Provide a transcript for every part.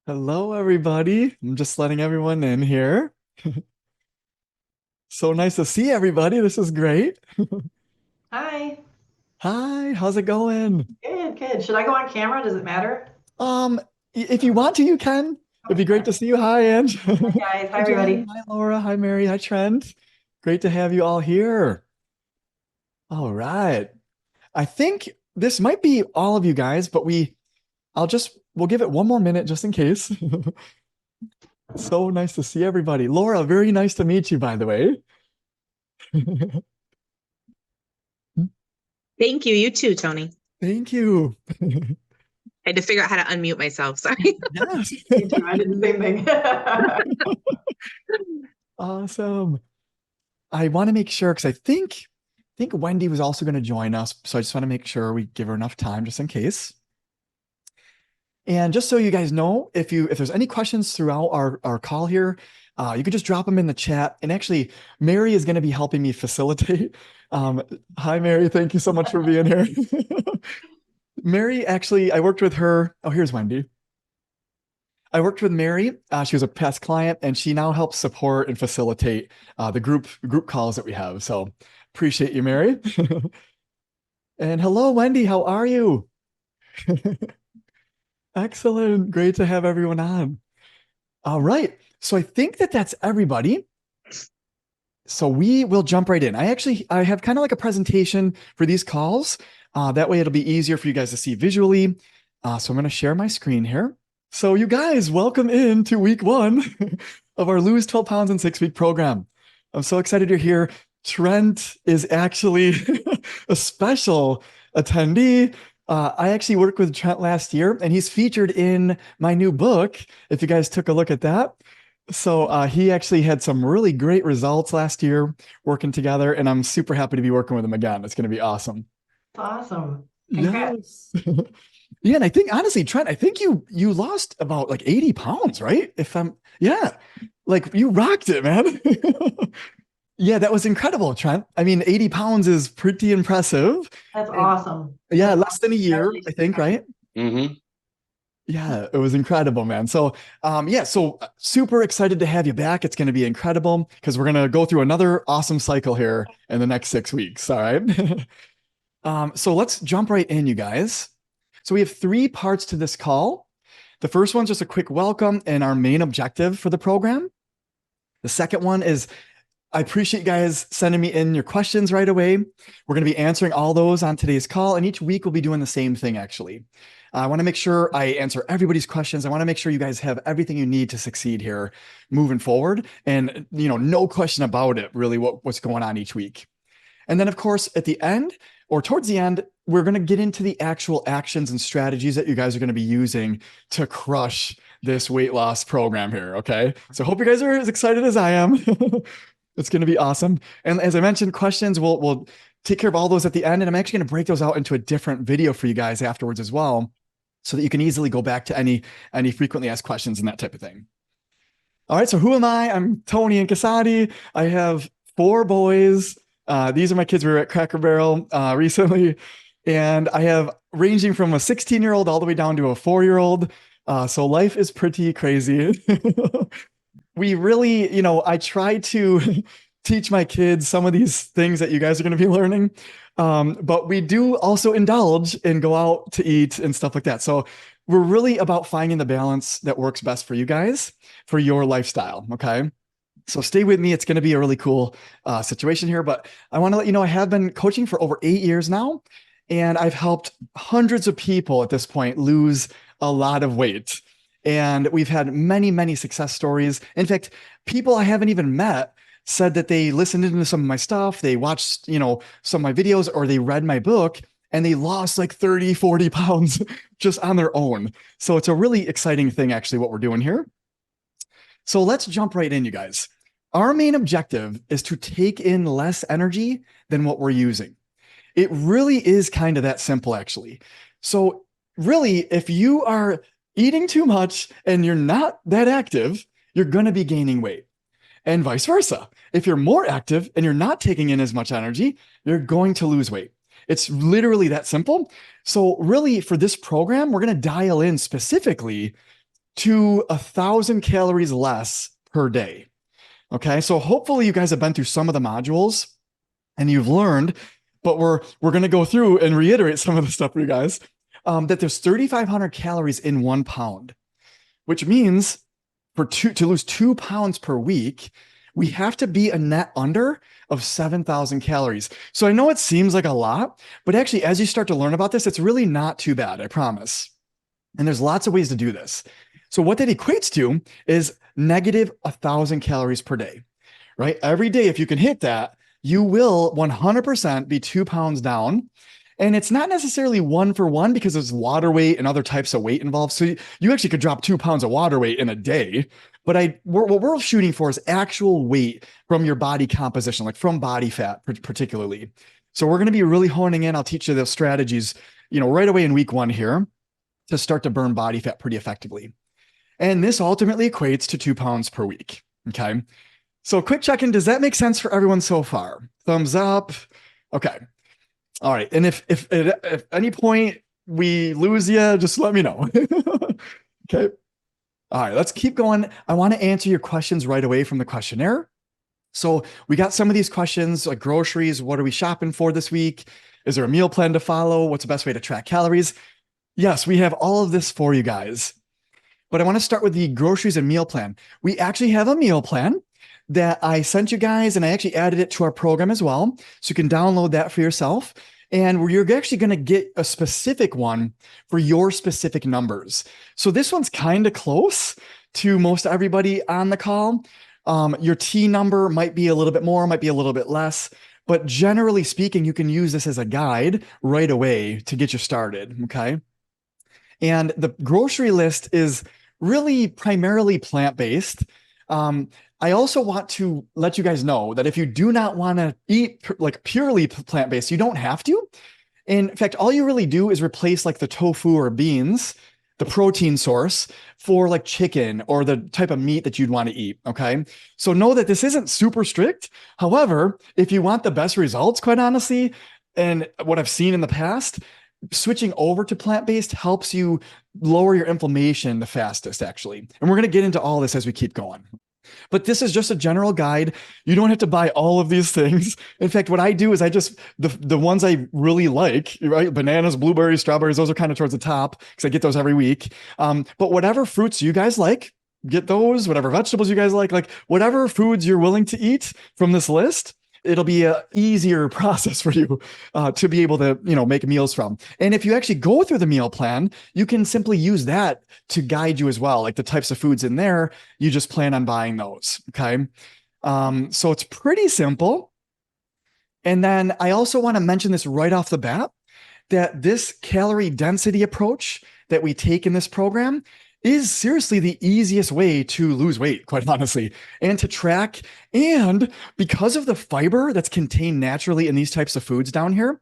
Hello, everybody. I'm just letting everyone in here. So nice to see everybody. This is great. Hi. Hi, how's it going? Good, good. Should I go on camera? Does it matter? Um, if you want to, you can. It'd be great to Okay. see you. Hi, Ange. Hi, guys. Hi, Hi, Jen. everybody. Hi, Laura. Hi, Mary. Hi, Trent. Great to have you all here. All right. I think this might be all of you guys, but we'll give it one more minute just in case. So nice to see everybody. Laura, very nice to meet you, by the way. Thank you. You too, Tony. Thank you. I had to figure out how to unmute myself. Sorry. Yes. Me too. I did the same thing. Awesome. I want to make sure because I think Wendy was also going to join us, so I just want to make sure we give her enough time just in case. And just so you guys know, if there's any questions throughout our call here, you could just drop them in the chat. And actually, Mary is going to be helping me facilitate. Um, Hi, Mary. Thank you so much for being here. Mary, actually, I worked with her. Oh, here's Wendy. I worked with Mary. She was a past client, and she now helps support and facilitate the group calls that we have. So appreciate you, Mary. And hello, Wendy. How are you? Excellent. Great to have everyone on. All right. So I think that that's everybody. So we will jump right in. I have kind of like a presentation for these calls. That way it'll be easier for you guys to see visually. So I'm going to share my screen here. So you guys, welcome in to week one of our Lose 12 Pounds in 6 Week program. I'm so excited you're here. Trent is actually a special attendee. I actually worked with Trent last year, and he's featured in my new book, if you guys took a look at that. So he actually had some really great results last year working together, and I'm super happy to be working with him again. It's going to be awesome. Awesome. Congrats. Yes. Yeah, and I think honestly, Trent, I think you lost about like 80 pounds, right? If I'm yeah, like you rocked it, man. Yeah, that was incredible, Trent. I mean, 80 pounds is pretty impressive. That's And awesome. yeah, That's less than awesome. a year, I Congratulations, think, guys. right? Yeah, it was incredible, man. So, yeah, so super excited to have you back. It's going to be incredible because we're going to go through another awesome cycle here in the next 6 weeks. All right. So let's jump right in, you guys. So we have three parts to this call. The first one's just a quick welcome and our main objective for the program. The second one is I appreciate you guys sending me in your questions right away. We're going to be answering all those on today's call, and each week we'll be doing the same thing, actually. I want to make sure I answer everybody's questions. I want to make sure you guys have everything you need to succeed here moving forward. And, no question about it, really, what's going on each week. And then, of course, at the end or towards the end, we're going to get into the actual actions and strategies that you guys are going to be using to crush this weight loss program here. Okay. So, hope you guys are as excited as I am. It's going to be awesome. And as I mentioned, questions, we'll take care of all those at the end. And I'm actually going to break those out into a different video for you guys afterwards as well, so that you can easily go back to any frequently asked questions and that type of thing. All right. So who am I? I'm Tony and Casati. I have four boys. These are my kids. We were at Cracker Barrel recently, and I have ranging from a 16-year-old all the way down to a 4-year-old. So life is pretty crazy. We really, I try to teach my kids some of these things that you guys are going to be learning. But we do also indulge and go out to eat and stuff like that. So we're really about finding the balance that works best for you guys for your lifestyle. Okay. So stay with me. It's going to be a really cool situation here. But I want to let you know I have been coaching for over 8 years now, and I've helped hundreds of people at this point lose a lot of weight. And we've had many, many success stories. In fact, people I haven't even met said that they listened into some of my stuff, they watched, some of my videos, or they read my book, and they lost like 30, 40 pounds just on their own. So it's a really exciting thing, actually, what we're doing here. So let's jump right in, you guys. Our main objective is to take in less energy than what we're using. It really is kind of that simple, actually. So really, if you are eating too much and you're not that active, you're going to be gaining weight, and vice versa. If you're more active and you're not taking in as much energy, you're going to lose weight. It's literally that simple. So really, for this program, we're going to dial in specifically to 1,000 calories less per day. Okay, so hopefully you guys have been through some of the modules and you've learned, but we're going to go through and reiterate some of the stuff for you guys. That there's 3,500 calories in 1 pound, which means to lose 2 pounds per week, we have to be a net under of 7,000 calories. So I know it seems like a lot, but actually, as you start to learn about this, it's really not too bad, I promise. And there's lots of ways to do this. So what that equates to is negative 1,000 calories per day, right? Every day, if you can hit that, you will 100% be 2 pounds down. And it's not necessarily one for one because there's water weight and other types of weight involved. So you actually could drop 2 pounds of water weight in a day. But what we're shooting for is actual weight from your body composition, like from body fat particularly. So we're going to be really honing in. I'll teach you those strategies, right away in week 1 here to start to burn body fat pretty effectively. And this ultimately equates to 2 pounds per week. Okay. So quick check-in. Does that make sense for everyone so far? Thumbs up. Okay. All right. And if at any point we lose you, just let me know. Okay. All right. Let's keep going. I want to answer your questions right away from the questionnaire. So we got some of these questions like groceries. What are we shopping for this week? Is there a meal plan to follow? What's the best way to track calories? Yes, we have all of this for you guys. But I want to start with the groceries and meal plan. We actually have a meal plan that I sent you guys, and I actually added it to our program as well. So you can download that for yourself. And you're actually going to get a specific one for your specific numbers. So this one's kind of close to most everybody on the call. Your T number might be a little bit more, might be a little bit less. But generally speaking, you can use this as a guide right away to get you started. Okay. And the grocery list is really primarily plant-based. I also want to let you guys know that if you do not want to eat like purely plant-based, you don't have to. In fact, all you really do is replace like the tofu or beans, the protein source, for like chicken or the type of meat that you'd want to eat. Okay. So know that this isn't super strict. However, if you want the best results, quite honestly, and what I've seen in the past, switching over to plant-based helps you lower your inflammation the fastest, actually. And we're going to get into all this as we keep going. But this is just a general guide. You don't have to buy all of these things. In fact, what I do is the ones I really like, right? Bananas, blueberries, strawberries, those are kind of towards the top because I get those every week. But whatever fruits you guys like, get those. Whatever vegetables you guys like whatever foods you're willing to eat from this list, it'll be an easier process for you to be able to, make meals from. And if you actually go through the meal plan, you can simply use that to guide you as well. Like the types of foods in there, you just plan on buying those. Okay. So it's pretty simple. And then I also want to mention this right off the bat, that this calorie density approach that we take in this program is seriously the easiest way to lose weight, quite honestly, and to track. And because of the fiber that's contained naturally in these types of foods down here,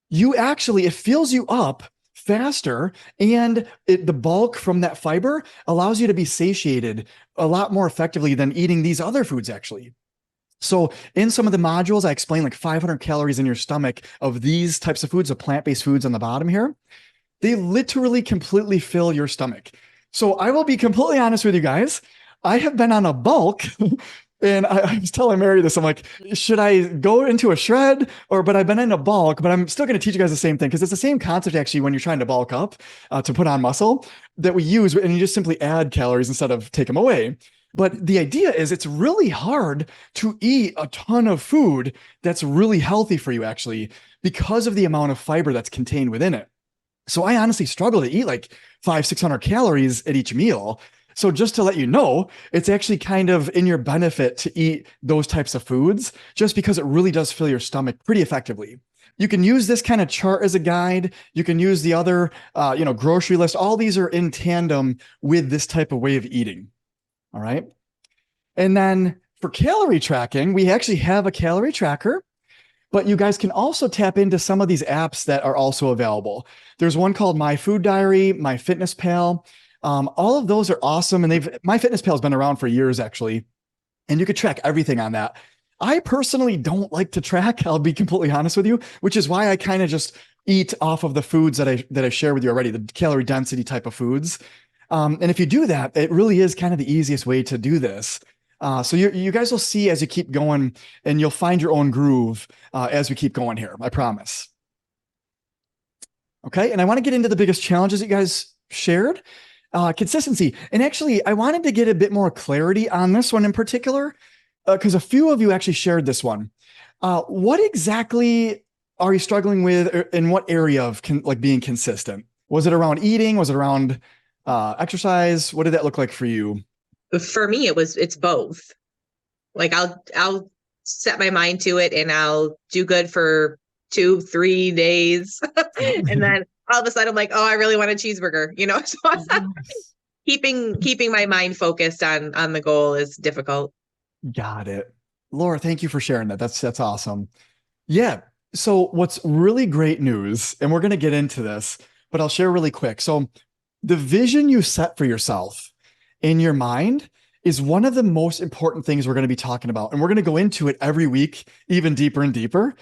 it fills you up faster, and the bulk from that fiber allows you to be satiated a lot more effectively than eating these other foods, actually. So in some of the modules, I explain like 500 calories in your stomach of these types of foods, of plant-based foods on the bottom here. They literally completely fill your stomach. So I will be completely honest with you guys. I have been on a bulk and I was telling Mary this. I'm like, should I go into a shred but I've been in a bulk, but I'm still going to teach you guys the same thing because it's the same concept actually when you're trying to bulk up to put on muscle that we use, and you just simply add calories instead of take them away. But the idea is it's really hard to eat a ton of food that's really healthy for you actually because of the amount of fiber that's contained within it. So I honestly struggle to eat like 500-600 calories at each meal. So just to let you know, it's actually kind of in your benefit to eat those types of foods just because it really does fill your stomach pretty effectively. You can use this kind of chart as a guide. You can use the other, grocery list. All these are in tandem with this type of way of eating. All right. And then for calorie tracking, we actually have a calorie tracker. But you guys can also tap into some of these apps that are also available. There's one called My Food Diary, My Fitness Pal. All of those are awesome. And My Fitness Pal has been around for years, actually. And you could track everything on that. I personally don't like to track, I'll be completely honest with you, which is why I kind of just eat off of the foods that I share with you already, the calorie density type of foods. And if you do that, it really is kind of the easiest way to do this. So you guys will see as you keep going, and you'll find your own groove as we keep going here. I promise. Okay, and I want to get into the biggest challenges that you guys shared. Consistency. And actually, I wanted to get a bit more clarity on this one in particular, because a few of you actually shared this one. What exactly are you struggling with in what area of like being consistent? Was it around eating? Was it around exercise? What did that look like for you? For me, it's both. Like I'll set my mind to it and I'll do good for 2-3 days. And then all of a sudden I'm like, oh, I really want a cheeseburger, So keeping my mind focused on the goal is difficult. Got it. Laura, thank you for sharing that. That's awesome. Yeah. So what's really great news, and we're going to get into this, but I'll share really quick. So the vision you set for yourself in your mind is one of the most important things we're going to be talking about. And we're going to go into it every week, even deeper and deeper,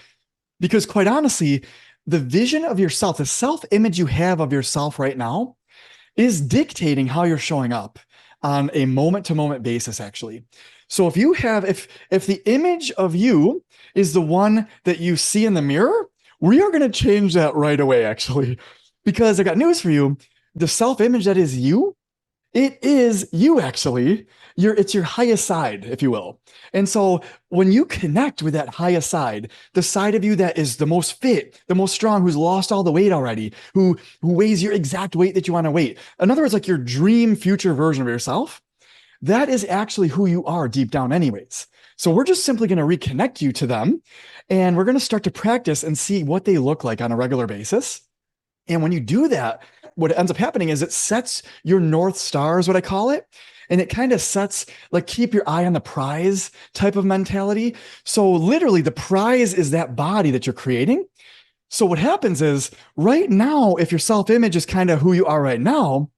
because quite honestly, the vision of yourself, the self-image you have of yourself right now is dictating how you're showing up on a moment-to-moment basis, actually. So if the image of you is the one that you see in the mirror, we are going to change that right away, actually, because I got news for you. The self-image that is you, it is you, actually. It's your highest side, if you will. And so when you connect with that highest side, the side of you that is the most fit, the most strong, who's lost all the weight already, who weighs your exact weight that you want to weigh. In other words, like your dream future version of yourself, that is actually who you are deep down anyways. So we're just simply going to reconnect you to them, and we're going to start to practice and see what they look like on a regular basis. And when you do that, what ends up happening is it sets your North Star, is what I call it. And it kind of sets, like, keep your eye on the prize type of mentality. So literally the prize is that body that you're creating. So what happens is right now, if your self-image is kind of who you are right now,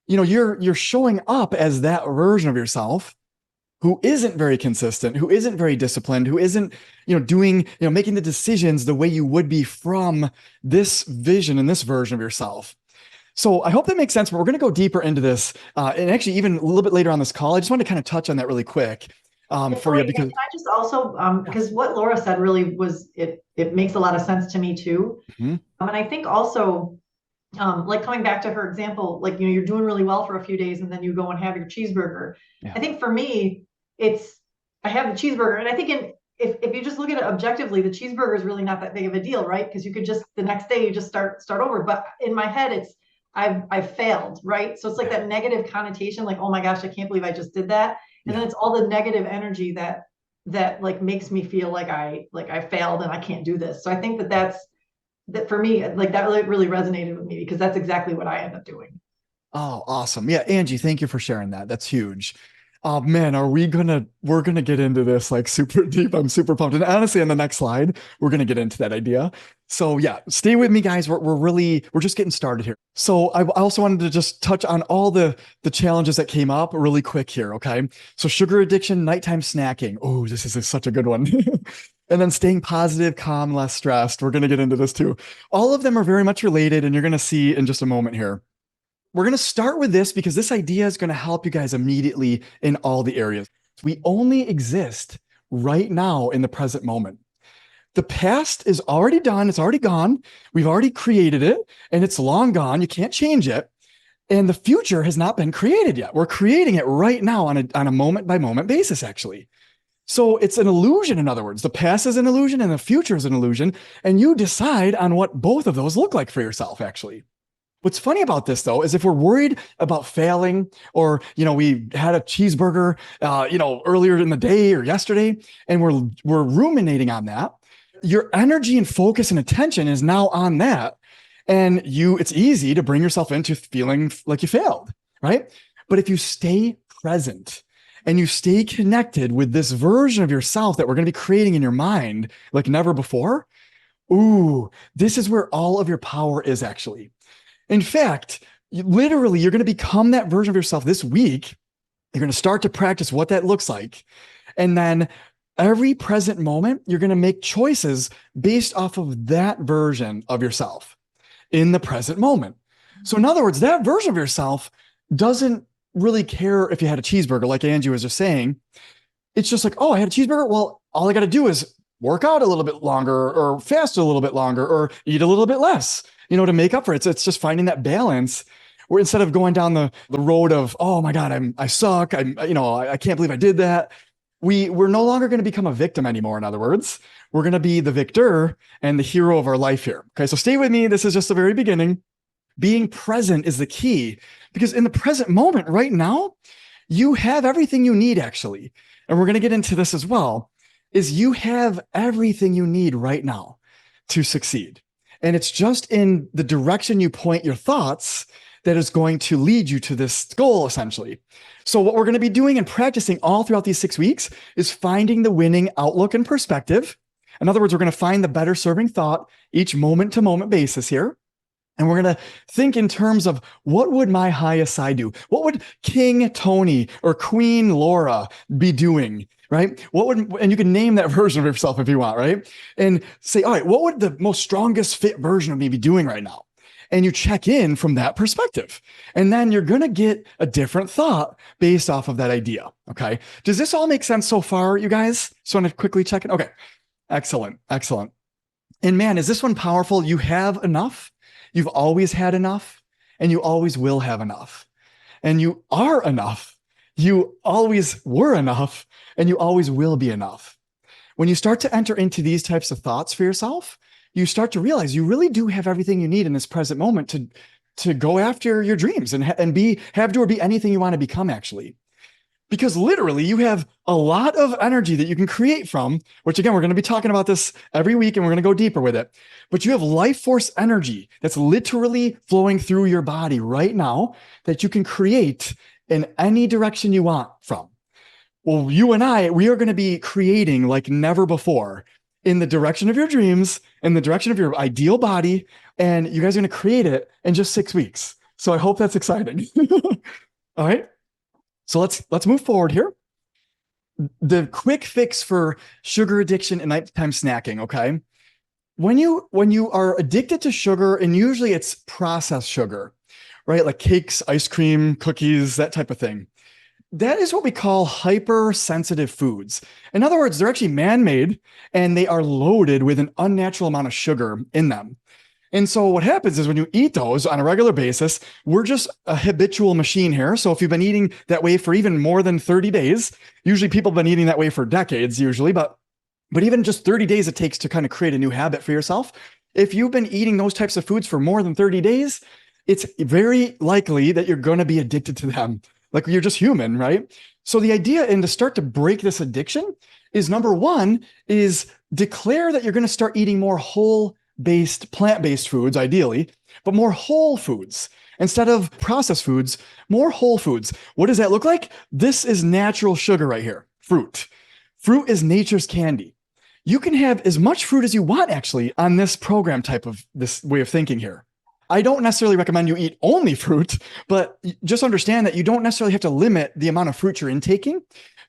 you're showing up as that version of yourself who isn't very consistent, who isn't very disciplined, who isn't, doing, making the decisions the way you would be from this vision and this version of yourself. So I hope that makes sense, but we're going to go deeper into this. And actually, even a little bit later on this call, I just want to kind of touch on that really quick for you. Because can I just also, because what Laura said really was, it makes a lot of sense to me too. And I think also, like coming back to her example, like, you're doing really well for a few days and then you go and have your cheeseburger. Yeah. I think for me, I have the cheeseburger, and I think if you just look at it objectively, the cheeseburger is really not that big of a deal, right? Because you could just, the next day you just start over. But in my head, I've failed, right? So it's like that negative connotation, like, oh my gosh, I can't believe I just did that. And then it's all the negative energy that like makes me feel like I failed and I can't do this. So I think that for me, like, that really resonated with me, because that's exactly what I end up doing. Oh, awesome. Yeah, Angie, thank you for sharing that. That's huge. Oh man, we're gonna get into this like super deep. I'm super pumped. And honestly, on the next slide, we're gonna get into that idea. So yeah, stay with me, guys. We're just getting started here. So I also wanted to just touch on all the challenges that came up really quick here. Okay. So sugar addiction, nighttime snacking. Oh, this is such a good one. And then staying positive, calm, less stressed. We're gonna get into this too. All of them are very much related, and you're gonna see in just a moment here. We're going to start with this because this idea is going to help you guys immediately in all the areas. We only exist right now in the present moment. The past is already done. It's already gone. We've already created it, and it's long gone. You can't change it. And the future has not been created yet. We're creating it right now on a moment by moment basis, actually. So it's an illusion. In other words, the past is an illusion and the future is an illusion. And you decide on what both of those look like for yourself, actually. What's funny about this, though, is if we're worried about failing, or, we had a cheeseburger, earlier in the day or yesterday, and we're ruminating on that, your energy and focus and attention is now on that. And it's easy to bring yourself into feeling like you failed, right? But if you stay present and you stay connected with this version of yourself that we're going to be creating in your mind like never before, this is where all of your power is, actually. In fact, literally, you're going to become that version of yourself this week. You're going to start to practice what that looks like. And then every present moment, you're going to make choices based off of that version of yourself in the present moment. So in other words, that version of yourself, doesn't really care if you had a cheeseburger, like Angie was just saying. It's just like, oh, I had a cheeseburger. Well, all I got to do is work out a little bit longer or fast a little bit longer or eat a little bit less, to make up for it. So it's just finding that balance where instead of going down the road of, oh my God, I suck. I can't believe I did that. We're no longer going to become a victim anymore. In other words, we're going to be the victor and the hero of our life here. Okay. So stay with me. This is just the very beginning. Being present is the key, because in the present moment right now, you have everything you need actually. And we're going to get into this as well, is you have everything you need right now to succeed. And it's just in the direction you point your thoughts that is going to lead you to this goal, essentially. So what we're going to be doing and practicing all throughout these 6 weeks is finding the winning outlook and perspective. In other words, we're going to find the better serving thought each moment to moment basis here. And we're going to think in terms of, what would my highest side do? What would King Tony or Queen Laura be doing? Right? And you can name that version of yourself if you want, right? And say, all right, what would the most strongest fit version of me be doing right now? And you check in from that perspective. And then you're going to get a different thought based off of that idea. Okay. Does this all make sense so far, you guys? Just want to quickly check in. Okay. Excellent. Excellent. And man, is this one powerful? You have enough. You've always had enough, and you always will have enough. And you are enough. You always were enough, and you always will be enough. When you start to enter into these types of thoughts for yourself, you start to realize you really do have everything you need in this present moment to go after your dreams and have do or be anything you want to become, actually. Because literally you have a lot of energy that you can create from, which again, we're going to be talking about this every week and we're going to go deeper with it. But you have life force energy that's literally flowing through your body right now that you can create in any direction you want from. Well, you and we are going to be creating like never before in the direction of your dreams, in the direction of your ideal body. And you guys are going to create it in just 6 weeks. So I hope that's exciting. All right. So let's move forward here. The quick fix for sugar addiction and nighttime snacking, okay? When you are addicted to sugar, and usually it's processed sugar, right? Like cakes, ice cream, cookies, that type of thing. That is what we call hypersensitive foods. In other words, they're actually man-made and they are loaded with an unnatural amount of sugar in them. And so what happens is when you eat those on a regular basis, we're just a habitual machine here. So if you've been eating that way for even more than 30 days, usually people have been eating that way for decades usually, but even just 30 days it takes to kind of create a new habit for yourself. If you've been eating those types of foods for more than 30 days, it's very likely that you're going to be addicted to them. Like you're just human, right? So the idea and to start to break this addiction is, number one, is declare that you're going to start eating more plant-based foods, ideally, but more whole foods. Instead of processed foods, more whole foods. What does that look like? This is natural sugar right here, fruit. Fruit is nature's candy. You can have as much fruit as you want, actually, on this program type of this way of thinking here. I don't necessarily recommend you eat only fruit, but just understand that you don't necessarily have to limit the amount of fruit you're intaking,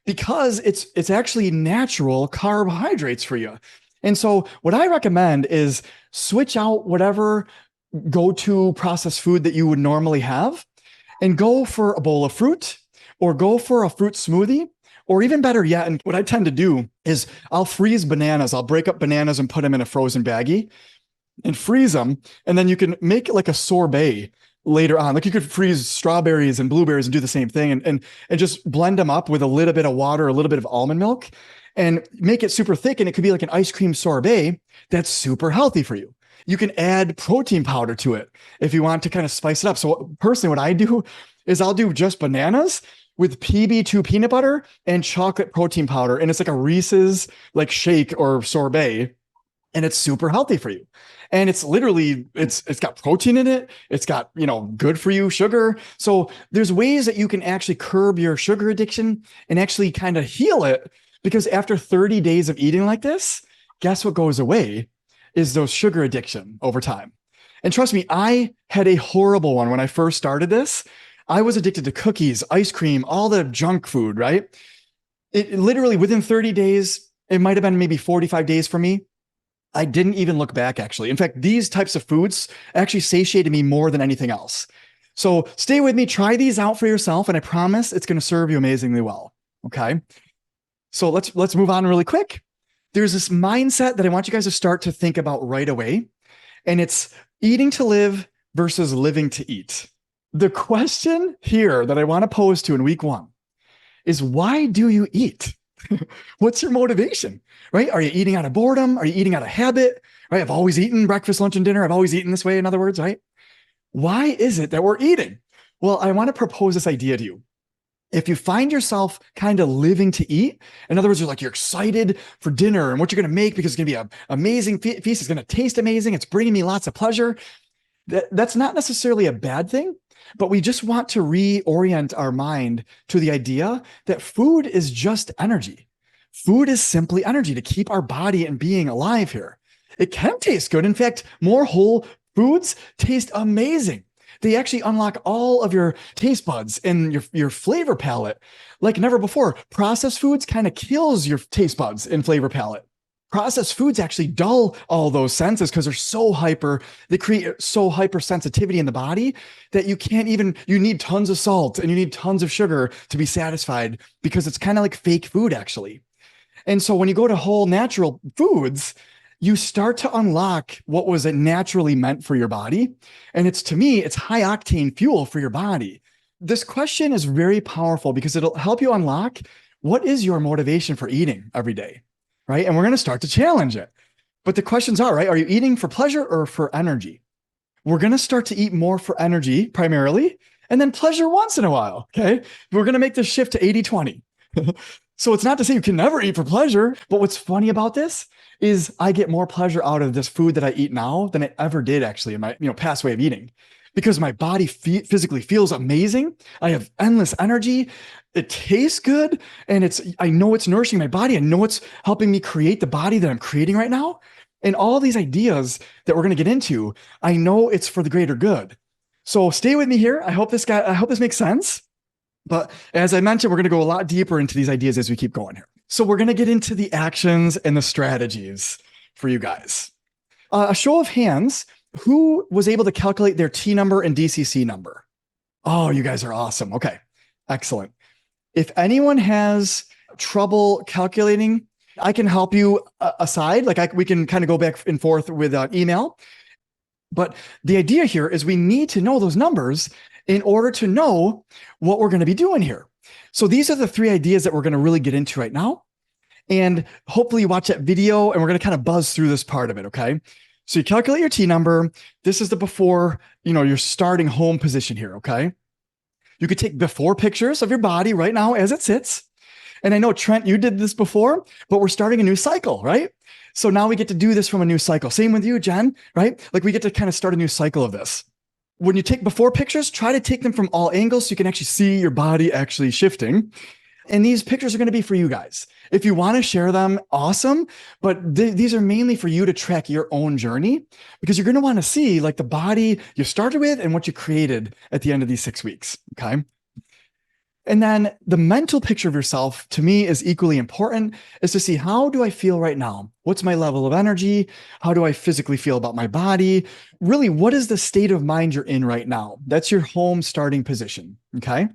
because it's actually natural carbohydrates for you. And so what I recommend is switch out whatever go-to processed food that you would normally have and go for a bowl of fruit, or go for a fruit smoothie, or even better yet, and what I tend to do is I'll freeze bananas. I'll break up bananas and put them in a frozen baggie and freeze them. And then you can make it like a sorbet later on. Like you could freeze strawberries and blueberries and do the same thing and just blend them up with a little bit of water, a little bit of almond milk, and make it super thick. And it could be like an ice cream sorbet that's super healthy for you. You can add protein powder to it if you want to kind of spice it up. So personally, what I do is I'll do just bananas with PB2 peanut butter and chocolate protein powder. And it's like a Reese's like shake or sorbet. And it's super healthy for you. And it's literally, it's got protein in it. It's got, good for you sugar. So there's ways that you can actually curb your sugar addiction and actually kind of heal it. Because after 30 days of eating like this, guess what goes away is those sugar addiction over time. And trust me, I had a horrible one when I first started this. I was addicted to cookies, ice cream, all the junk food, right? It literally within 30 days, it might have been maybe 45 days for me. I didn't even look back, actually. In fact, these types of foods actually satiated me more than anything else. So stay with me, try these out for yourself, and I promise it's going to serve you amazingly well. Okay. So let's move on really quick. There's this mindset that I want you guys to start to think about right away, and it's eating to live versus living to eat. The question here that I want to pose to in week 1 is, why do you eat? What's your motivation, right? Are you eating out of boredom? Are you eating out of habit, right? I've always eaten breakfast, lunch, and dinner. I've always eaten this way, in other words, right? Why is it that we're eating? Well, I want to propose this idea to you. If you find yourself kind of living to eat, in other words, you're excited for dinner and what you're going to make because it's going to be an amazing feast. It's going to taste amazing. It's bringing me lots of pleasure. That's not necessarily a bad thing, but we just want to reorient our mind to the idea that food is just energy. Food is simply energy to keep our body and being alive here. It can taste good. In fact, more whole foods taste amazing. They actually unlock all of your taste buds and your flavor palette like never before. Processed foods kind of kills your taste buds and flavor palette. Processed foods actually dull all those senses because they create so hypersensitivity in the body that you need tons of salt and you need tons of sugar to be satisfied, because it's kind of like fake food actually. And so when you go to whole natural foods, you start to unlock what was naturally meant for your body. And to me, it's high octane fuel for your body. This question is very powerful because it'll help you unlock what is your motivation for eating every day, right? And we're going to start to challenge it. But the questions are, right? Are you eating for pleasure or for energy? We're going to start to eat more for energy primarily, and then pleasure once in a while, okay? We're going to make this shift to 80-20. So it's not to say you can never eat for pleasure, but what's funny about this is I get more pleasure out of this food that I eat now than I ever did actually in my past way of eating, because my body physically feels amazing. I have endless energy. It tastes good. And I know it's nourishing my body. I know it's helping me create the body that I'm creating right now. And all these ideas that we're going to get into, I know it's for the greater good. So stay with me here. I hope this makes sense. But as I mentioned, we're going to go a lot deeper into these ideas as we keep going here. So we're going to get into the actions and the strategies for you guys. A show of hands, who was able to calculate their T number and DCC number? Oh, you guys are awesome. Okay, excellent. If anyone has trouble calculating, I can help you aside. We can kind of go back and forth with email. But the idea here is we need to know those numbers in order to know what we're going to be doing here. So these are the 3 ideas that we're going to really get into right now. And hopefully you watch that video and we're going to kind of buzz through this part of it. Okay. So you calculate your T number. This is the before, your starting home position here. Okay. You could take before pictures of your body right now as it sits. And I know, Trent, you did this before, but we're starting a new cycle, right? So now we get to do this from a new cycle. Same with you, Jen, right? We get to kind of start a new cycle of this. When you take before pictures, try to take them from all angles so you can actually see your body actually shifting. And these pictures are going to be for you guys. If you want to share them, awesome. But these are mainly for you to track your own journey, because you're going to want to see the body you started with and what you created at the end of these 6 weeks. Okay. And then the mental picture of yourself, to me, is equally important, is to see, how do I feel right now? What's my level of energy? How do I physically feel about my body? Really, what is the state of mind you're in right now? That's your home starting position. Okay.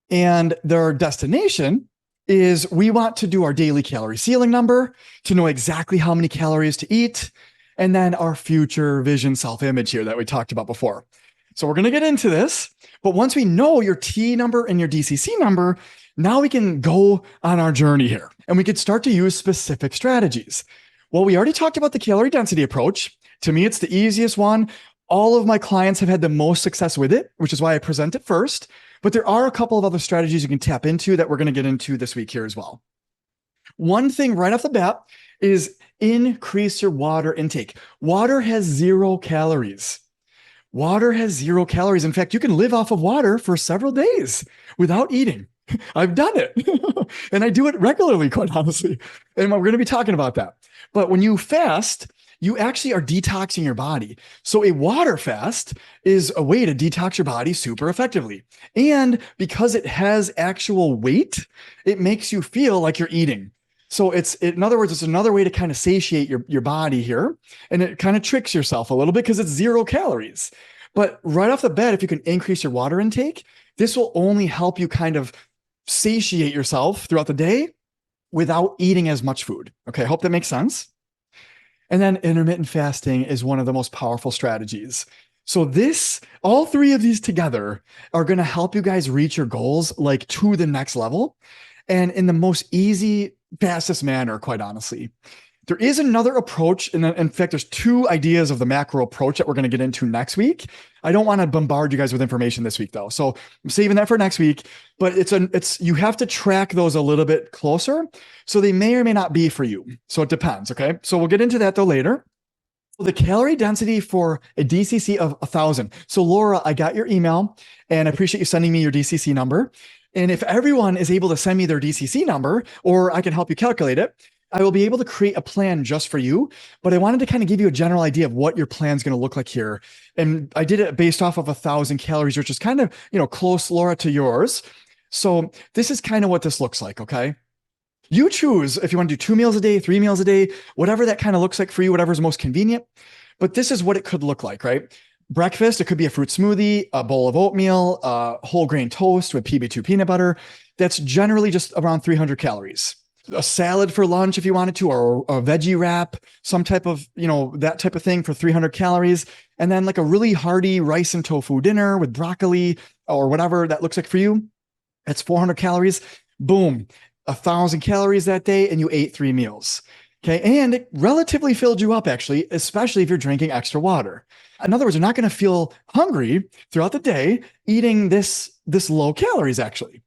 And their destination is, we want to do our daily calorie ceiling number to know exactly how many calories to eat. And then our future vision self-image here that we talked about before. So we're going to get into this, but once we know your T number and your DCC number, now we can go on our journey here and we could start to use specific strategies. Well, we already talked about the calorie density approach. To me, it's the easiest one. All of my clients have had the most success with it, which is why I present it first. But there are a couple of other strategies you can tap into that we're going to get into this week here as well. One thing right off the bat is increase your water intake. Water has 0 calories. Water has 0 calories. In fact, you can live off of water for several days without eating. I've done it and I do it regularly, quite honestly. And we're going to be talking about that. But when you fast, you actually are detoxing your body. So a water fast is a way to detox your body super effectively. And because it has actual weight, it makes you feel like you're eating. So in other words, it's another way to kind of satiate your body here. And it kind of tricks yourself a little bit because it's 0 calories. But right off the bat, if you can increase your water intake, this will only help you kind of satiate yourself throughout the day without eating as much food. Okay, I hope that makes sense. And then intermittent fasting is one of the most powerful strategies. So all three of these together are going to help you guys reach your goals like to the next level and in the most easy, fastest manner, quite honestly. There is another approach. And in fact, there's two ideas of the macro approach that we're going to get into next week. I don't want to bombard you guys with information this week though. So I'm saving that for next week, but you have to track those a little bit closer. So they may or may not be for you. So it depends. Okay. So we'll get into that though later. The calorie density for a DCC of 1,000. So Laura, I got your email and I appreciate you sending me your DCC number. And if everyone is able to send me their DCC number, or I can help you calculate it, I will be able to create a plan just for you. But I wanted to kind of give you a general idea of what your plan is going to look like here. And I did it based off of 1,000 calories, which is kind of, close, Laura, to yours. So this is kind of what this looks like. Okay. You choose if you want to do 2 meals a day, 3 meals a day, whatever that kind of looks like for you, whatever's most convenient. But this is what it could look like, right? Breakfast, it could be a fruit smoothie, a bowl of oatmeal, whole grain toast with PB2 peanut butter. That's generally just around 300 calories. A salad for lunch if you wanted to, or a veggie wrap, some type of, that type of thing for 300 calories. And then like a really hearty rice and tofu dinner with broccoli or whatever that looks like for you. That's 400 calories. Boom. 1,000 calories that day, and you ate 3 meals. Okay. And it relatively filled you up, actually, especially if you're drinking extra water. In other words, you're not going to feel hungry throughout the day eating this low calories, actually.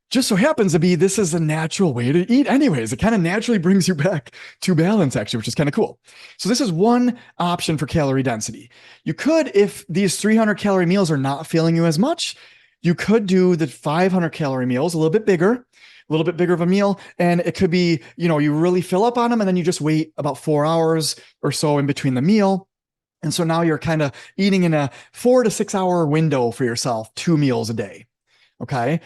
Just so happens to be this is a natural way to eat anyways. It kind of naturally brings you back to balance, actually, which is kind of cool. So this is one option for calorie density. You could, if these 300 calorie meals are not filling you as much, you could do the 500 calorie meals, a little bit bigger of a meal. And it could be, you really fill up on them and then you just wait about 4 hours or so in between the meal. And so now you're kind of eating in a 4 to 6 hour window for yourself, 2 meals a day. Okay.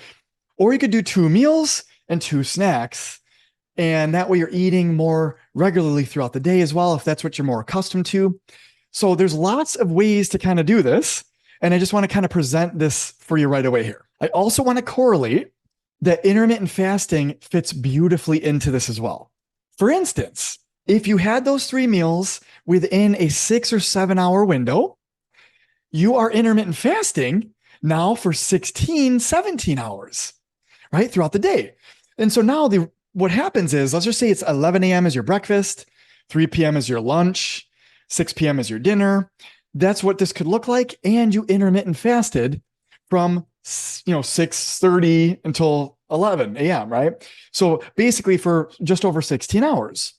Or you could do 2 meals and 2 snacks. And that way you're eating more regularly throughout the day as well, if that's what you're more accustomed to. So there's lots of ways to kind of do this. And I just want to kind of present this for you right away here. I also want to correlate that intermittent fasting fits beautifully into this as well. For instance, if you had those 3 meals within a 6 or 7 hour window, you are intermittent fasting now for 16, 17 hours, right? Throughout the day. And so now what happens is, let's just say it's 11 a.m. is your breakfast, 3 p.m. is your lunch, 6 p.m. is your dinner. That's what this could look like. And you intermittent fasted from 6:30 until 11 a.m., right? So basically for just over 16 hours.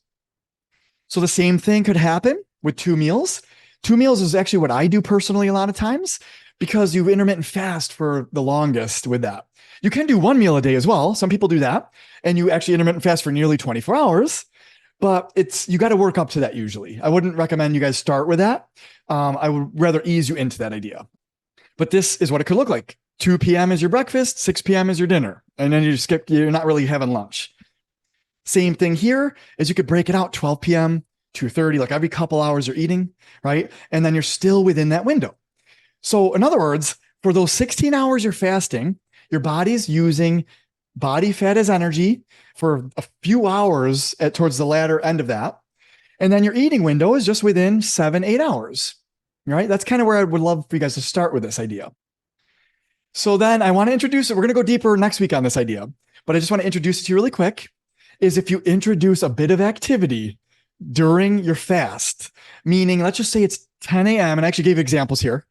So the same thing could happen with 2 meals. 2 meals is actually what I do personally a lot of times because you intermittent fast for the longest with that. You can do 1 meal a day as well. Some people do that. And you actually intermittent fast for nearly 24 hours. But you got to work up to that usually. I wouldn't recommend you guys start with that. I would rather ease you into that idea. But this is what it could look like. 2 p.m. is your breakfast, 6 p.m. is your dinner. And then you're not really having lunch. Same thing here is you could break it out 12 p.m., 2:30, like every couple hours you're eating, right? And then you're still within that window. So in other words, for those 16 hours you're fasting, your body's using body fat as energy for a few hours towards the latter end of that. And then your eating window is just within 7-8 hours, right? That's kind of where I would love for you guys to start with this idea. So then I want to introduce it. We're going to go deeper next week on this idea, but I just want to introduce it to you really quick. Is if you introduce a bit of activity during your fast, meaning let's just say it's 10 a.m. and I actually gave examples here.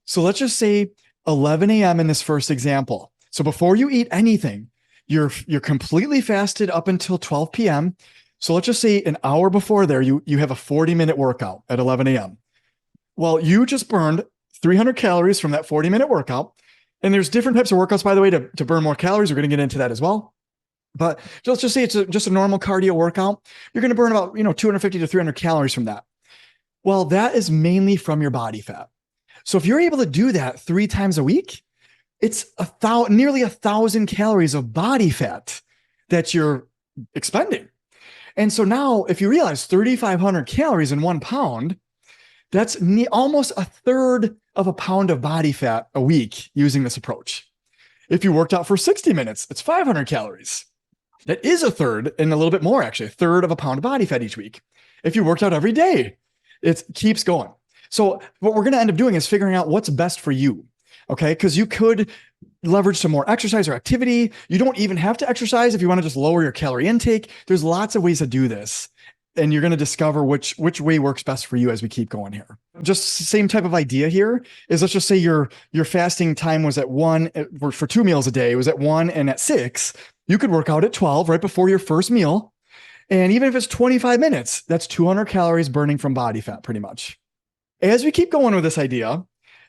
So let's just say 11 a.m. in this first example. So before you eat anything, you're completely fasted up until 12 p.m. So let's just say an hour before there, you have a 40-minute workout at 11 a.m. Well, you just burned 300 calories from that 40-minute workout. And there's different types of workouts, by the way, to burn more calories. We're going to get into that as well. But let's just say it's just a normal cardio workout. You're going to burn about 250 to 300 calories from that. Well, that is mainly from your body fat. So if you're able to do that 3 times a week, it's nearly 1,000 calories of body fat that you're expending. And so now if you realize 3,500 calories in 1 pound, that's almost a third of a pound of body fat a week using this approach. If you worked out for 60 minutes, it's 500 calories. That is a third, and a little bit more actually, a third of a pound of body fat each week. If you worked out every day, it keeps going. So what we're going to end up doing is figuring out what's best for you. Okay. Because you could leverage some more exercise or activity. You don't even have to exercise if you want to just lower your calorie intake. There's lots of ways to do this. And you're going to discover which way works best for you as we keep going here. Just same type of idea here is, let's just say your fasting time was at 1 for 2 meals a day. It was at 1 and at 6. You could work out at 12 right before your first meal. And even if it's 25 minutes, that's 200 calories burning from body fat pretty much. As we keep going with this idea,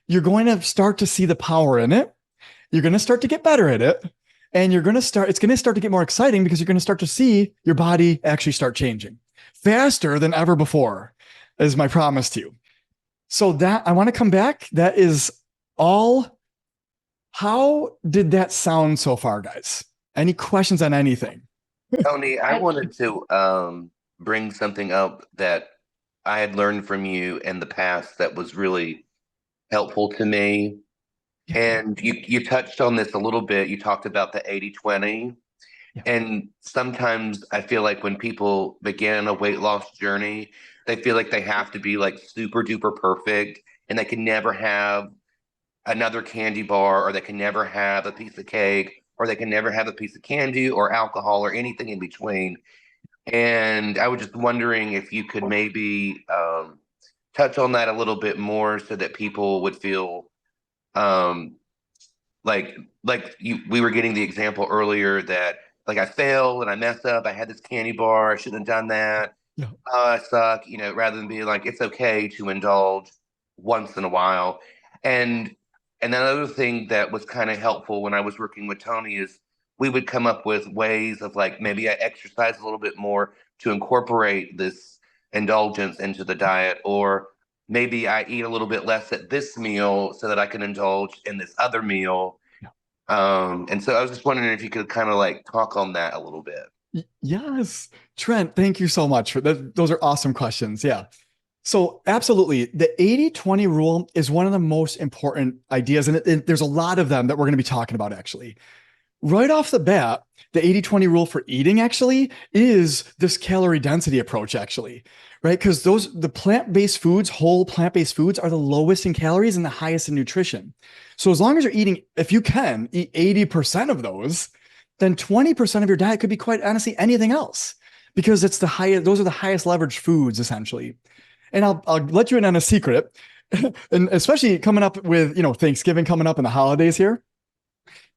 you're going to start to see the power in it. You're going to start to get better at it. And it's going to start to get more exciting because you're going to start to see your body actually start changing faster than ever before, is my promise to you. So that I want to come back. That is all. How did that sound so far, guys? Any questions on anything? Tony, I wanted to bring something up that I had learned from you in the past that was really helpful to me. Yeah. And you touched on this a little bit. You talked about the 80-20. Yeah. And sometimes I feel like when people begin a weight loss journey, they feel like they have to be like super duper perfect, and they can never have another candy bar, or they can never have a piece of cake, or they can never have a piece of candy or alcohol or anything in between. And I was just wondering if you could maybe touch on that a little bit more so that people would feel like we were getting the example earlier that like I failed and I messed up. I had this candy bar. I shouldn't have done that. Yeah. I suck, rather than being like, it's okay to indulge once in a while. And another thing that was kind of helpful when I was working with Tony is we would come up with ways of like, maybe I exercise a little bit more to incorporate this indulgence into the diet, or maybe I eat a little bit less at this meal so that I can indulge in this other meal. Yeah. And so I was just wondering if you could kind of like talk on that a little bit. Yes. Trent, thank you so much for that. Those are awesome questions. Yeah. So absolutely. The 80-20 rule is one of the most important ideas. And there's a lot of them that we're going to be talking about actually. Right off the bat, the 80-20 rule for eating actually is this calorie density approach actually, right? Because the plant-based foods, whole plant-based foods are the lowest in calories and the highest in nutrition. So as long as you're eating, if you can eat 80% of those, then 20% of your diet could be quite honestly anything else, because it's those are the highest leveraged foods essentially. And I'll let you in on a secret, and especially coming up with, Thanksgiving coming up and the holidays here.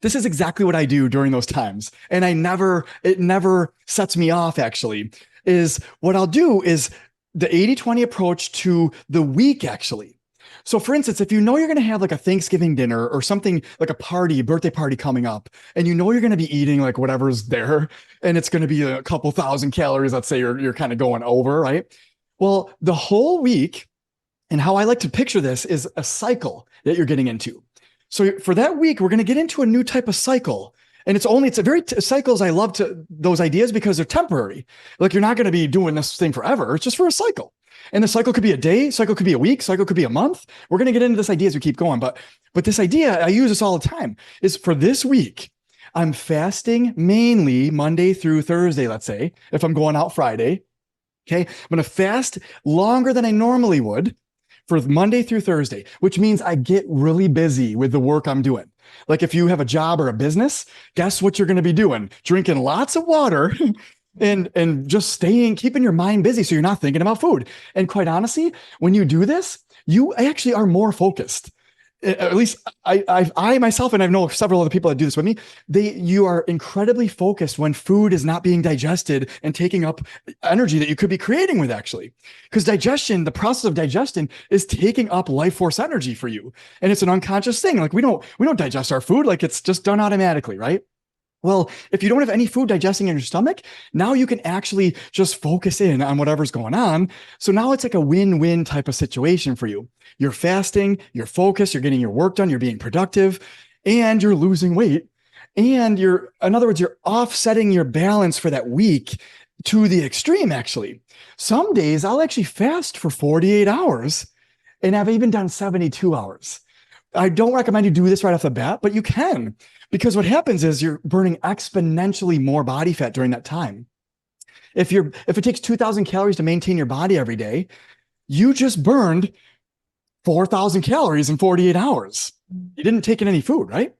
This is exactly what I do during those times. And it never sets me off actually, is what I'll do is the 80-20 approach to the week actually. So for instance, if you're going to have like a Thanksgiving dinner or something like a birthday party coming up, and you're going to be eating like whatever's there, and it's going to be a couple thousand calories, let's say you're kind of going over, right? Well, the whole week, and how I like to picture this is a cycle that you're getting into. So for that week, we're going to get into a new type of cycle. And cycles. I love those ideas because they're temporary. Like you're not going to be doing this thing forever. It's just for a cycle. And the cycle could be a day, cycle could be a week, cycle could be a month. We're going to get into this idea as we keep going. But this idea, I use this all the time, is for this week, I'm fasting mainly Monday through Thursday, let's say, if I'm going out Friday. Okay. I'm going to fast longer than I normally would for Monday through Thursday, which means I get really busy with the work I'm doing. Like if you have a job or a business, guess what you're going to be doing? Drinking lots of water and just keeping your mind busy so you're not thinking about food. And quite honestly, when you do this, you actually are more focused. At least I myself, and I know several other people that do this with me, you are incredibly focused when food is not being digested and taking up energy that you could be creating with actually. Because the process of digestion is taking up life force energy for you. And it's an unconscious thing. Like we don't digest our food, like it's just done automatically, right? Well, if you don't have any food digesting in your stomach, now you can actually just focus in on whatever's going on. So now it's like a win-win type of situation for you. You're fasting, you're focused, you're getting your work done, you're being productive, and you're losing weight. And in other words, you're offsetting your balance for that week to the extreme, actually. Some days I'll actually fast for 48 hours And I've even done 72 hours. I don't recommend you do this right off the bat, but you can, because what happens is you're burning exponentially more body fat during that time. If it takes 2,000 calories to maintain your body every day, you just burned 4,000 calories in 48 hours. You didn't take in any food, right?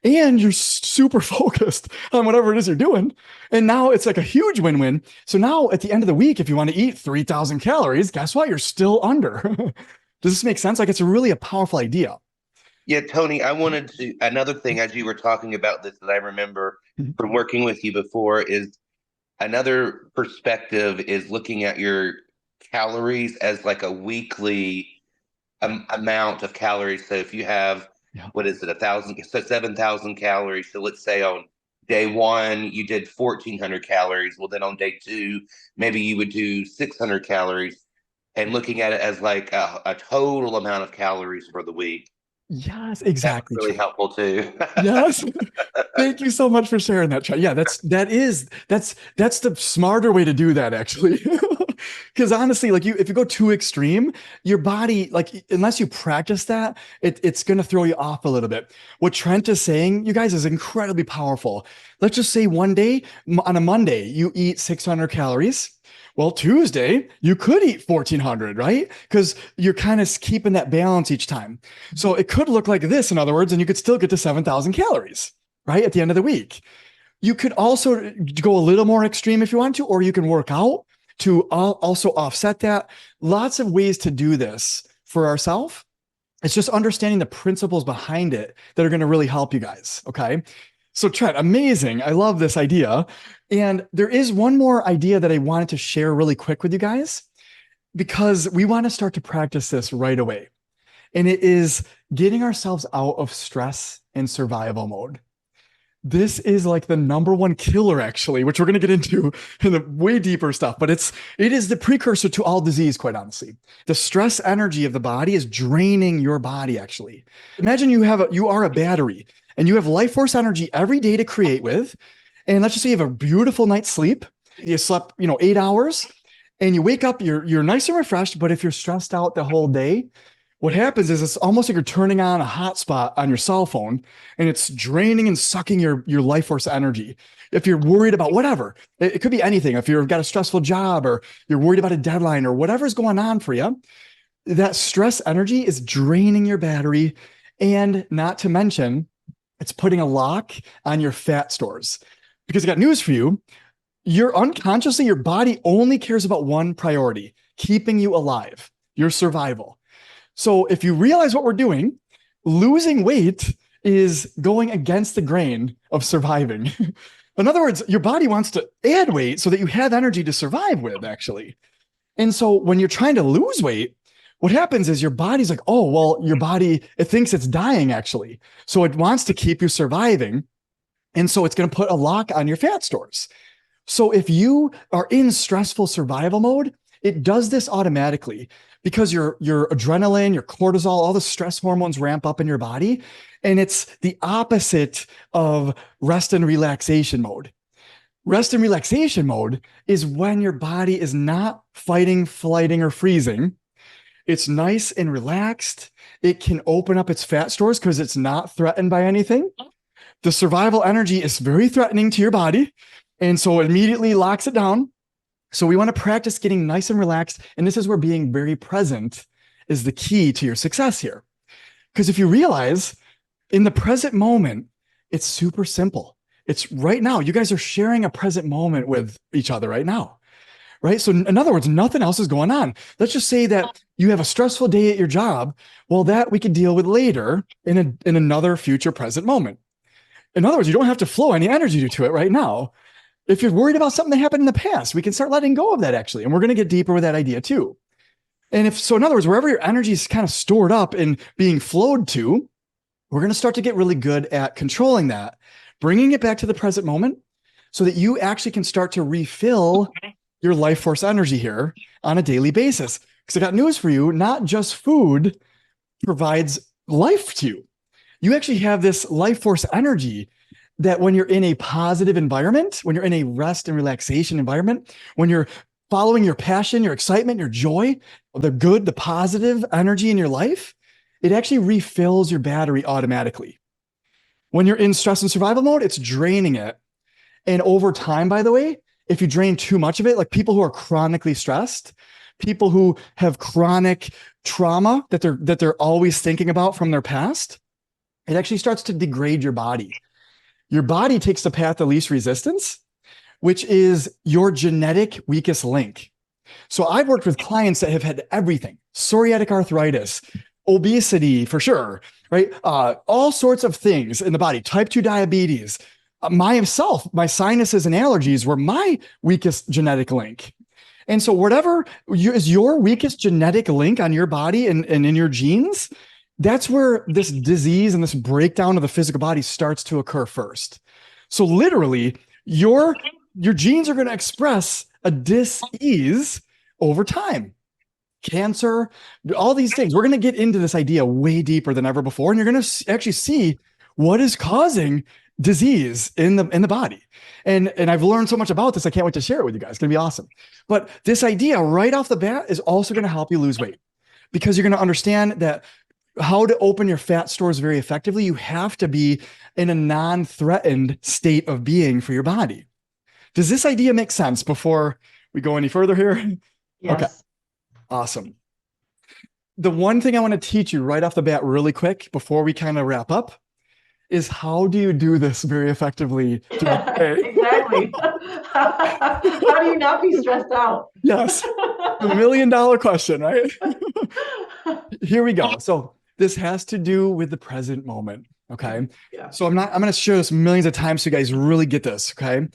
And you're super focused on whatever it is you're doing. And now it's like a huge win-win. So now at the end of the week, if you want to eat 3,000 calories, guess what? You're still under. Does this make sense? Like, it's really a powerful idea. Yeah, Tony, I wanted to, another thing as you were talking about this that I remember from working with you before is another perspective is looking at your calories as like a weekly amount of calories. So if you have, what is it, 1,000, so 7,000 calories. So let's say on day one, you did 1,400 calories. Well, then on day two, maybe you would do 600 calories and looking at it as like a total amount of calories for the week. Yes, exactly. That's really helpful too. Yes. Thank you so much for sharing that, Trent. Yeah, that's the smarter way to do that, actually. Because honestly, like if you go too extreme, your body, like unless you practice that, it's gonna throw you off a little bit. What Trent is saying, you guys, is incredibly powerful. Let's just say one day on a Monday, you eat 600 calories. Well, Tuesday, you could eat 1,400, right? Because you're kind of keeping that balance each time. So it could look like this, in other words, and you could still get to 7,000 calories, right? At the end of the week. You could also go a little more extreme if you want to, or you can work out to also offset that. Lots of ways to do this for ourselves. It's just understanding the principles behind it that are going to really help you guys. Okay. So Trent, amazing. I love this idea. And there is one more idea that I wanted to share really quick with you guys, because we want to start to practice this right away. And it is getting ourselves out of stress and survival mode. This is like the number one killer, actually, which we're going to get into in the way deeper stuff, but it is the precursor to all disease, quite honestly. The stress energy of the body is draining your body, actually. Imagine you are a battery and you have life force energy every day to create with. And let's just say you have a beautiful night's sleep. You slept, 8 hours and you wake up, you're nice and refreshed. But if you're stressed out the whole day, what happens is it's almost like you're turning on a hotspot on your cell phone and it's draining and sucking your life force energy. If you're worried about whatever, it could be anything. If you've got a stressful job or you're worried about a deadline or whatever's going on for you, that stress energy is draining your battery. And not to mention, it's putting a lock on your fat stores. Because I got news for you. You're unconsciously, your body only cares about one priority: keeping you alive, your survival. So if you realize what we're doing, losing weight is going against the grain of surviving. In other words, your body wants to add weight so that you have energy to survive with, actually. And so when you're trying to lose weight, what happens is your body's like, oh, well, your body, it thinks it's dying, actually. So it wants to keep you surviving. And so it's going to put a lock on your fat stores. So if you are in stressful survival mode, it does this automatically, because your adrenaline, your cortisol, all the stress hormones ramp up in your body. And it's the opposite of rest and relaxation mode. Rest and relaxation mode is when your body is not fighting, flighting, or freezing. It's nice and relaxed. It can open up its fat stores because it's not threatened by anything. The survival energy is very threatening to your body. And so it immediately locks it down. So we want to practice getting nice and relaxed. And this is where being very present is the key to your success here. Because if you realize in the present moment, it's super simple. It's right now. You guys are sharing a present moment with each other right now, right? So in other words, nothing else is going on. Let's just say that you have a stressful day at your job. Well, that we could deal with later in another future present moment. In other words, you don't have to flow any energy to it right now. If you're worried about something that happened in the past, we can start letting go of that, actually. And we're going to get deeper with that idea too. And in other words, wherever your energy is kind of stored up and being flowed to, we're going to start to get really good at controlling that, bringing it back to the present moment so that you actually can start to refill your life force energy here on a daily basis. Because I got news for you, not just food provides life to you. You actually have this life force energy that when you're in a positive environment, when you're in a rest and relaxation environment, when you're following your passion, your excitement, your joy, the good, the positive energy in your life, it actually refills your battery automatically. When you're in stress and survival mode, it's draining it. And over time, by the way, if you drain too much of it, like people who are chronically stressed, people who have chronic trauma that they're always thinking about from their past, it actually starts to degrade your body. Your body takes the path of least resistance, which is your genetic weakest link. So I've worked with clients that have had everything: psoriatic arthritis, obesity for sure, right? All sorts of things in the body, type 2 diabetes. Myself, my sinuses and allergies were my weakest genetic link. And so whatever is your weakest genetic link on your body and in your genes, that's where this disease and this breakdown of the physical body starts to occur first. So literally, your genes are going to express a dis-ease over time. Cancer, all these things. We're going to get into this idea way deeper than ever before, and you're going to actually see what is causing disease in the body. And I've learned so much about this. I can't wait to share it with you guys. It's going to be awesome. But this idea right off the bat is also going to help you lose weight, because you're going to understand that how to open your fat stores very effectively, you have to be in a non-threatened state of being for your body. Does this idea make sense before we go any further here? Yes. Okay. Awesome. The one thing I want to teach you right off the bat really quick before we kind of wrap up is, how do you do this very effectively? Exactly. How do you not be stressed out? Yes. $1 million question, right? Here we go. So this has to do with the present moment. Okay. Yeah. So I'm going to share this millions of times so you guys really get this. Okay.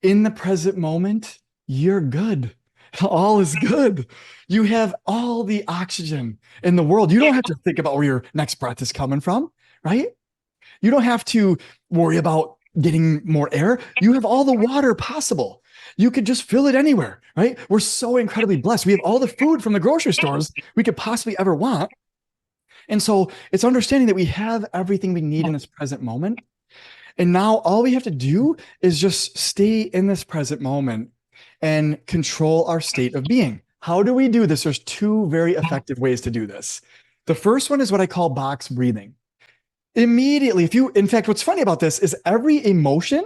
In the present moment, you're good. All is good. You have all the oxygen in the world. You don't have to think about where your next breath is coming from, right? You don't have to worry about getting more air. You have all the water possible. You could just fill it anywhere, right? We're so incredibly blessed. We have all the food from the grocery stores we could possibly ever want. And so it's understanding that we have everything we need in this present moment. And now all we have to do is just stay in this present moment and control our state of being. How do we do this? There's two very effective ways to do this. The first one is what I call box breathing. Immediately, in fact, what's funny about this is every emotion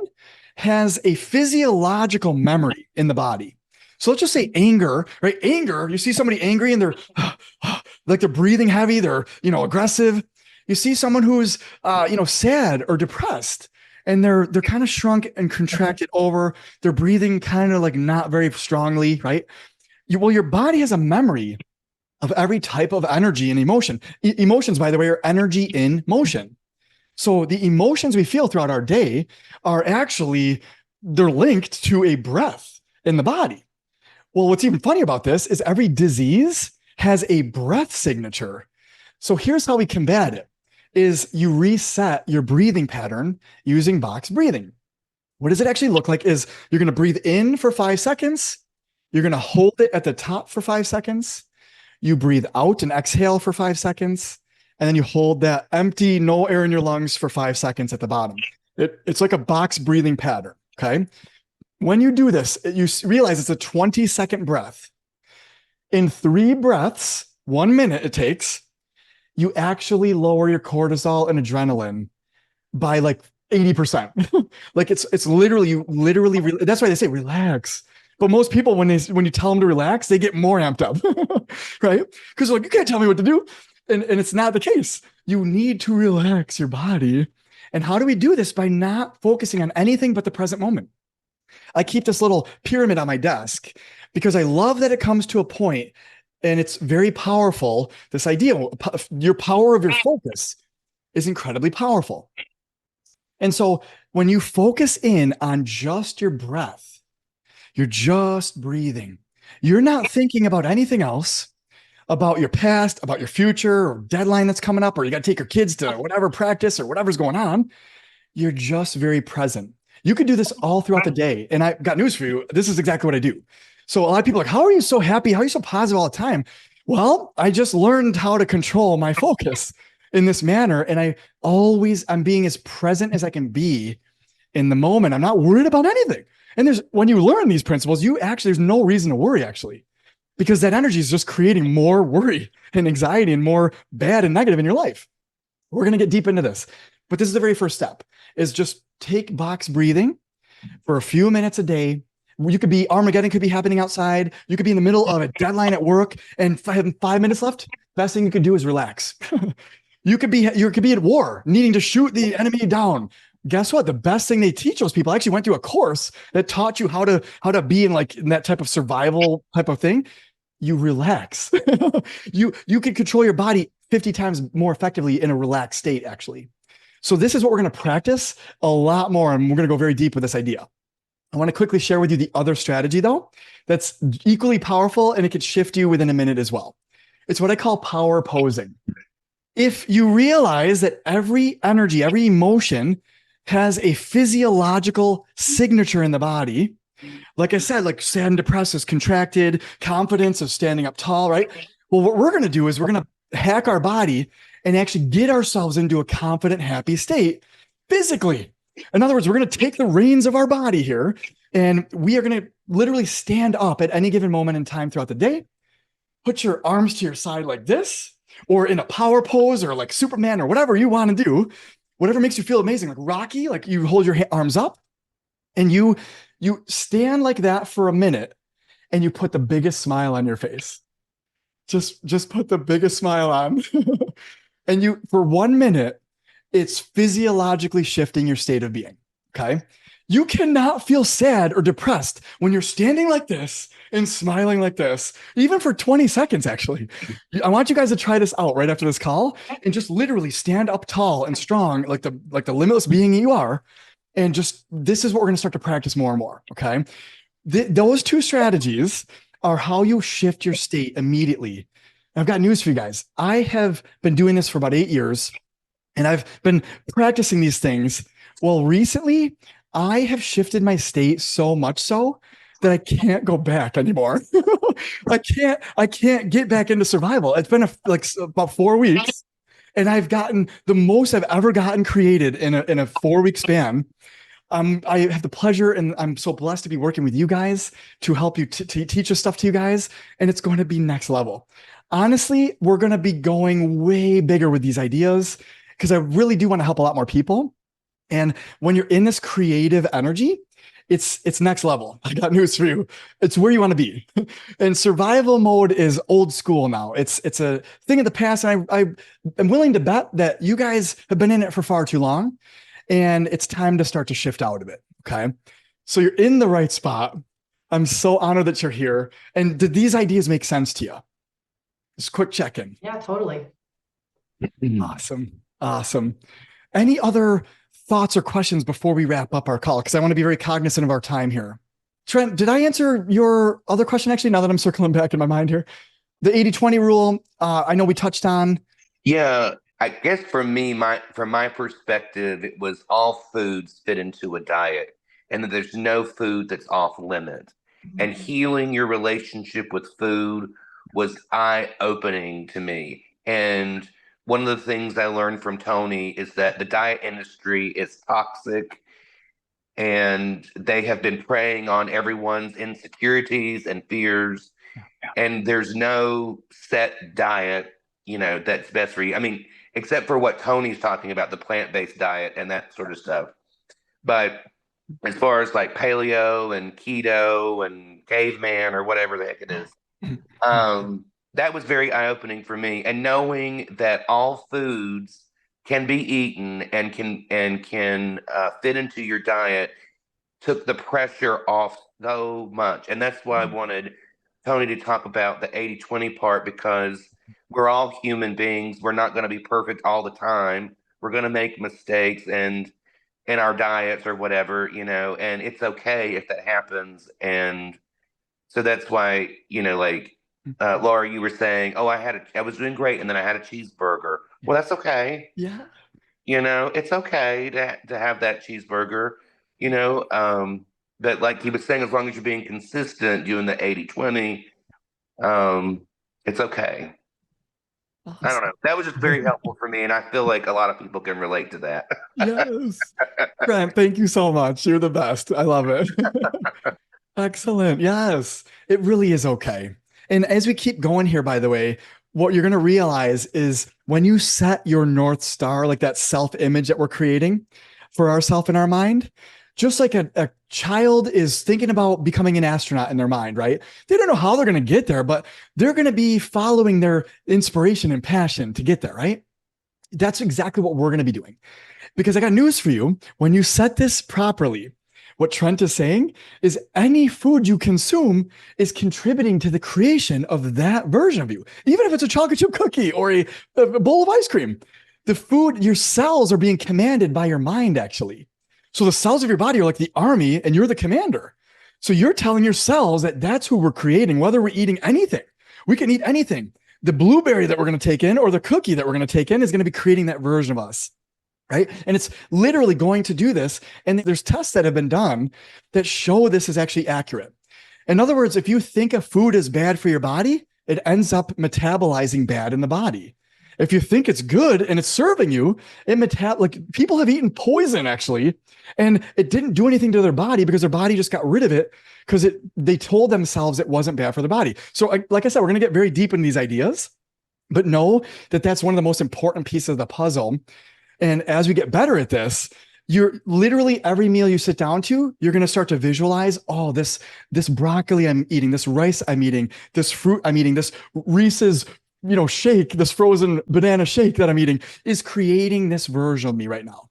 has a physiological memory in the body. So let's just say anger, right? Anger, you see somebody angry and they're like they're breathing heavy, they're, aggressive. You see someone who's, sad or depressed, and they're kind of shrunk and contracted over. They're breathing kind of like not very strongly, right? Your body has a memory of every type of energy and emotion. Emotions, by the way, are energy in motion. So the emotions we feel throughout our day are actually, they're linked to a breath in the body. Well, what's even funny about this is every disease has a breath signature. So here's how we combat it, is you reset your breathing pattern using box breathing. What does it actually look like is you're going to breathe in for 5 seconds. You're going to hold it at the top for 5 seconds. You breathe out and exhale for 5 seconds. And then you hold that empty, no air in your lungs for 5 seconds at the bottom. It's like a box breathing pattern. Okay. When you do this, you realize it's a 20-second breath. In 3 breaths, 1 minute it takes, you actually lower your cortisol and adrenaline by like 80%. Like it's literally, that's why they say relax. But most people, when you tell them to relax, they get more amped up, right? Because like, you can't tell me what to do. And it's not the case. You need to relax your body. And how do we do this? By not focusing on anything but the present moment. I keep this little pyramid on my desk because I love that it comes to a point, and it's very powerful. This idea, your power of your focus is incredibly powerful. And so when you focus in on just your breath, you're just breathing. You're not thinking about anything else, about your past, about your future, or deadline that's coming up, or you got to take your kids to whatever practice or whatever's going on. You're just very present. You could do this all throughout the day. And I've got news for you. This is exactly what I do. So a lot of people are like, how are you so happy? How are you so positive all the time? Well, I just learned how to control my focus in this manner. And I'm being as present as I can be in the moment. I'm not worried about anything. And when you learn these principles, there's no reason to worry actually, because that energy is just creating more worry and anxiety and more bad and negative in your life. We're going to get deep into this, but this is the very first step, is just take box breathing for a few minutes a day. You could be Armageddon could be happening outside. You could be in the middle of a deadline at work and have 5 minutes left. Best thing you could do is relax. You could be at war, needing to shoot the enemy down. Guess what? The best thing they teach those people, I actually went through a course that taught you how to be in that type of survival type of thing. You relax. You can control your body 50 times more effectively in a relaxed state, actually. So this is what we're going to practice a lot more, and we're going to go very deep with this idea. I want to quickly share with you the other strategy, though, that's equally powerful, and it could shift you within a minute as well. It's what I call power posing. If you realize that every energy, every emotion has a physiological signature in the body, like I said, like sad and depressed is contracted, confidence is standing up tall, right? Well, what we're going to do is we're going to hack our body and actually get ourselves into a confident, happy state physically. In other words, we're going to take the reins of our body here, and we are going to literally stand up at any given moment in time throughout the day. Put your arms to your side like this, or in a power pose, or like Superman, or whatever you want to do, whatever makes you feel amazing, like Rocky, like you hold your arms up and you stand like that for a minute, and you put the biggest smile on your face. Just put the biggest smile on. And for 1 minute, it's physiologically shifting your state of being. Okay. You cannot feel sad or depressed when you're standing like this and smiling like this, even for 20 seconds, actually. I want you guys to try this out right after this call and just literally stand up tall and strong, like the limitless being you are. And this is what we're going to start to practice more and more. Okay. Those two strategies are how you shift your state immediately. I've got news for you guys. I have been doing this for about 8 years, and I've been practicing these things. Well, recently I have shifted my state so much so that I can't go back anymore. I can't get back into survival. It's been about 4 weeks, and I've gotten the most I've ever gotten created in a 4 week span. I have the pleasure, and I'm so blessed to be working with you guys to help you to teach this stuff to you guys, and it's going to be next level. Honestly, we're going to be going way bigger with these ideas because I really do want to help a lot more people. And when you're in this creative energy, it's next level. I got news for you. It's where you want to be. And survival mode is old school now. It's a thing of the past. And I am willing to bet that you guys have been in it for far too long, and it's time to start to shift out of it. Okay. So you're in the right spot. I'm so honored that you're here. And did these ideas make sense to you? Just quick check-in. Yeah, totally. Awesome. Awesome. Any other thoughts or questions before we wrap up our call? Because I want to be very cognizant of our time here. Trent, did I answer your other question actually, now that I'm circling back in my mind here? The 80-20 rule, I know we touched on. Yeah, I guess from my perspective, it was all foods fit into a diet, and that there's no food that's off limit. And healing your relationship with food was eye-opening to me. And one of the things I learned from Tony is that the diet industry is toxic, and they have been preying on everyone's insecurities and fears. And there's no set diet, that's best for you. I mean, except for what Tony's talking about, the plant-based diet and that sort of stuff. But as far as like paleo and keto and caveman or whatever the heck it is, that was very eye-opening for me. And knowing that all foods can be eaten and can fit into your diet took the pressure off so much. And that's why I wanted Tony to talk about the 80-20 part, because we're all human beings. We're not going to be perfect all the time. We're going to make mistakes and in our diets or whatever, and it's okay if that happens. And so that's why, Laura, you were saying, oh, I was doing great, and then I had a cheeseburger. Well, that's okay. Yeah. It's okay to have that cheeseburger, but like he was saying, as long as you're being consistent doing the 80-20, it's okay. I don't know. That was just very helpful for me, and I feel like a lot of people can relate to that. Yes. Trent, thank you so much. You're the best. I love it. Excellent. Yes, it really is okay. And as we keep going here, by the way, what you're going to realize is when you set your North Star, like that self image that we're creating for ourselves in our mind, just like a child is thinking about becoming an astronaut in their mind, right? They don't know how they're going to get there, but they're going to be following their inspiration and passion to get there, right? That's exactly what we're going to be doing. Because I got news for you. When you set this properly, what Trent is saying is any food you consume is contributing to the creation of that version of you. Even if it's a chocolate chip cookie or a bowl of ice cream, the food, your cells are being commanded by your mind, actually. So the cells of your body are like the army and you're the commander. So you're telling your cells that that's who we're creating, whether we're eating anything. We can eat anything. The blueberry that we're going to take in or the cookie that we're going to take in is going to be creating that version of us. Right. And it's literally going to do this. And there's tests that have been done that show this is actually accurate. In other words, if you think a food is bad for your body, it ends up metabolizing bad in the body. If you think it's good and it's serving you, like people have eaten poison actually, and it didn't do anything to their body because their body just got rid of it because they told themselves it wasn't bad for the body. So like I said, we're going to get very deep in these ideas, but know that that's one of the most important pieces of the puzzle. And as we get better at this, you're literally every meal you sit down to, you're going to start to visualize, oh, this broccoli I'm eating, this rice I'm eating, this fruit I'm eating, this Reese's, shake, this frozen banana shake that I'm eating is creating this version of me right now.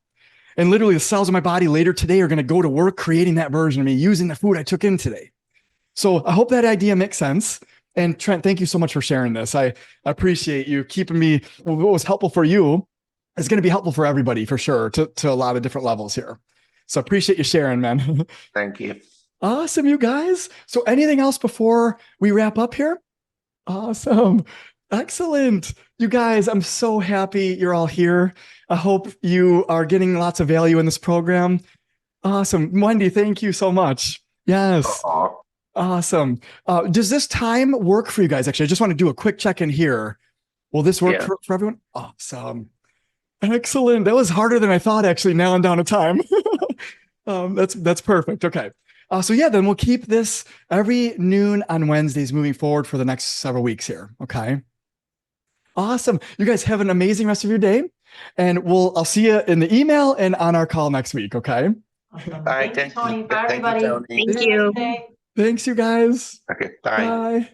And literally the cells of my body later today are going to go to work creating that version of me using the food I took in today. So I hope that idea makes sense. And Trent, thank you so much for sharing this. I appreciate you keeping me, what was helpful for you is going to be helpful for everybody for sure to a lot of different levels here. So appreciate you sharing, man. Thank you. Awesome, you guys. So anything else before we wrap up here? Awesome. Excellent. You guys, I'm so happy you're all here. I hope you are getting lots of value in this program. Awesome. Wendy, thank you so much. Yes. Awesome. Does this time work for you guys? Actually, I just want to do a quick check-in here. Will this work for everyone? Awesome. Excellent. That was harder than I thought, actually, nailing down a time. That's perfect. Okay. So yeah, then we'll keep this every noon on Wednesdays moving forward for the next several weeks here. Okay. Awesome. You guys have an amazing rest of your day. And I'll see you in the email and on our call next week. Okay. Awesome. All right. Thank you, Tony. Bye, Thank you, everybody. Tony. Thank you. Day. Thanks, you guys. Okay. Bye. Bye.